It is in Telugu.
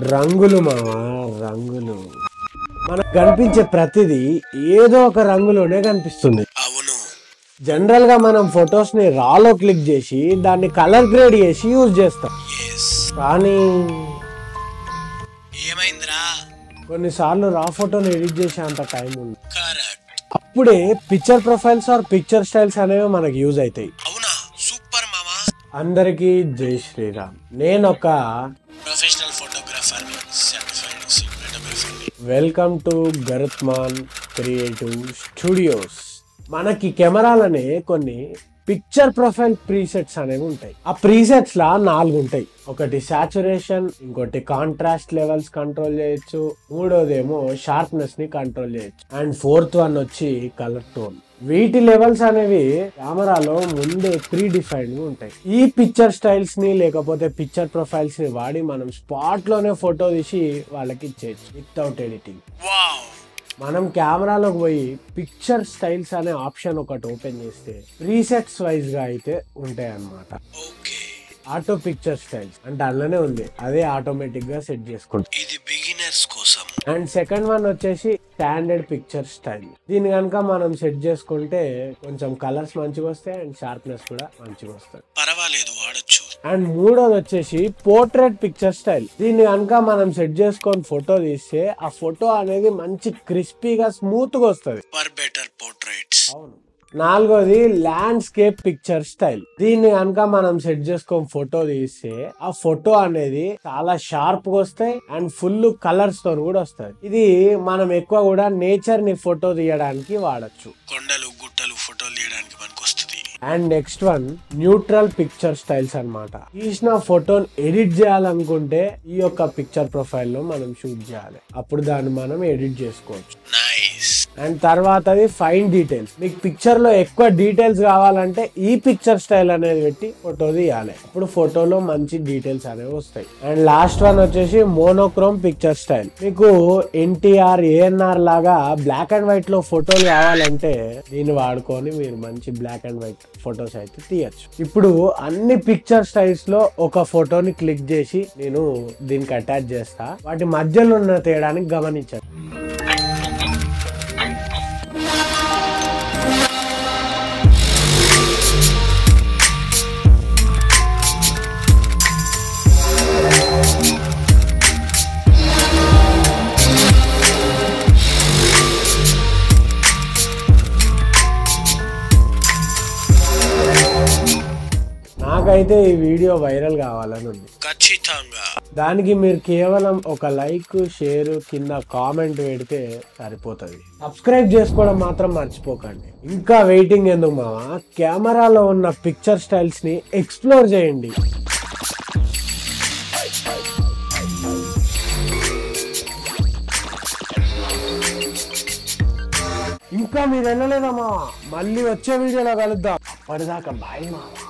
రంగులు మావా, రంగులు. మనకు కనిపించే ప్రతిదీ ఏదో ఒక రంగులోనే కనిపిస్తుంది. అవును. జనరల్ గా మనం ఫొటోస్ ని రాలో క్లిక్ చేసి దాన్ని కలర్ గ్రేడ్ చేసి యూజ్ చేస్తాం. కానీ ఏమైందిరా? కొన్నిసార్లు రా ఫోటోని ఎడిట్ చేసే అంత టైం ఉంది. అప్పుడే picture profiles or picture styles అనేవి మనకి యూజ్ అవుతాయి. అవునా? సూపర్ మామా. అందరికీ జై శ్రీరామ్. నేను ఒక professional photographer, certified cinematographer. Welcome to Garutman creative studios. మనకి కెమెరాలనే కొన్ని పిక్చర్ ప్రొఫైల్ ప్రీసెట్స్ అనేవి ఉంటాయి. ఆ ప్రీసెట్స్ లా 4 ఉంటాయి. ఒకటి సాచురేషన్, ఇంకోటి కాంట్రాస్ట్ లెవెల్స్ కంట్రోల్ చేయొచ్చు, మూడోదేమో షార్ప్నెస్ ని కంట్రోల్ చేయొచ్చు, అండ్ ఫోర్త్ వన్ వచ్చి కలర్ టోన్. వీటి లెవెల్స్ అనేవి కెమెరాలో ముందే ప్రీ డిఫైన్డ్ ఉంటాయి. ఈ పిక్చర్ స్టైల్స్ ని లేకపోతే పిక్చర్ ప్రొఫైల్స్ ని వాడి మనం స్పాట్ లోనే ఫోటో తీసి వాళ్ళకి ఇచ్చేయచ్చు వితౌట్ ఎడిటింగ్. మనం కెమెరాలోకి పోయి పిక్చర్ స్టైల్స్ అనే ఆప్షన్ ఒకటి ఓపెన్ చేస్తే ప్రీసెట్స్ వైజ్ గా అయితే ఉంటాయి అన్నమాట. ఆటో పిక్చర్ స్టైల్స్ అంటే అందులోనే ఉంది, అదే ఆటోమేటిక్ గా సెట్ చేసుకుంటాం. ఇది బిగినర్స్ కోసం. అండ్ సెకండ్ వన్ వచ్చేసి స్టాండర్డ్ పిక్చర్ స్టైల్. దీని కనుక మనం సెట్ చేసుకుంటే కొంచెం కలర్స్ మంచిగా వస్తాయి అండ్ షార్ప్నెస్ కూడా మంచిగా వస్తాయి. పర్వాలేదు, వాడొచ్చు. అండ్ మూడోది వచ్చేసి పోర్ట్రేట్ పిక్చర్ స్టైల్. దీన్ని కనుక మనం సెట్ చేసుకొని ఫోటో తీస్తే ఆ ఫోటో అనేది మంచి క్రిస్పీగా స్మూత్ గా వస్తుంది. అవును. నాలుగోది ల్యాండ్స్కేప్ పిక్చర్ స్టైల్. దీన్ని కనుక మనం సెట్ చేసుకొని ఫోటో తీస్తే ఆ ఫోటో అనేది చాలా షార్ప్ గా వస్తాయి అండ్ ఫుల్ కలర్స్ తో కూడా వస్తాయి. ఇది మనం ఎక్కువ కూడా నేచర్ ని ఫోటో తీయడానికి వాడచ్చు. కొండలు గుట్టలు ఫోటోలు తీయడానికి పనికొస్తుంది. And next one neutral picture styles అన్నమాట. తీసిన ఫోటోని ఎడిట్ చేయాలనుకుంటే ఈ యొక్క పిక్చర్ ప్రొఫైల్ లో మనం షూట్ చేయాలి, అప్పుడు దాన్ని మనం ఎడిట్ చేసుకోవచ్చు. అండ్ తర్వాతది ఫైన్ డీటెయిల్స్. మీకు పిక్చర్ లో ఎక్కువ డీటెయిల్స్ కావాలంటే ఈ పిక్చర్ స్టైల్ అనేది పెట్టి ఫోటో తీయాలి, అప్పుడు ఫోటోలో మంచి డీటెయిల్స్ అనేవి వస్తాయి. అండ్ లాస్ట్ వన్ వచ్చేసి మోనోక్రోమ్ పిక్చర్ స్టైల్. మీకు ఎన్టీఆర్, ఏఎన్ఆర్ లాగా బ్లాక్ అండ్ వైట్ లో ఫోటోలు కావాలంటే దీన్ని వాడుకొని మీరు మంచి బ్లాక్ అండ్ వైట్ ఫొటోస్ అయితే తీయచ్చు. ఇప్పుడు అన్ని పిక్చర్ స్టైల్స్ లో ఒక ఫోటోని క్లిక్ చేసి నేను దీనికి అటాచ్ చేస్తా. వాటి మధ్యలో ఉన్న తేడాని గమనించండి. నాకైతే ఈ వీడియో వైరల్ కావాలని ఉంది. ఖచ్చితంగా. దానికి మీరు కేవలం ఒక లైక్, షేర్, కింద కామెంట్ పెడితే సరిపోతుంది. సబ్స్క్రైబ్ చేసుకోవడం మాత్రం మర్చిపోకండి. ఇంకా వెయిటింగ్ ఎందుకు మావా? కెమెరాలో ఉన్న పిక్చర్ స్టైల్స్ ని ఎక్స్ప్లోర్ చేయండి. ఇంకా మీరు వెళ్ళలేదా మావా? మళ్ళీ వచ్చే వీడియోలో కలుద్దాం. అప్పటిదాకా బాయ్ మావా.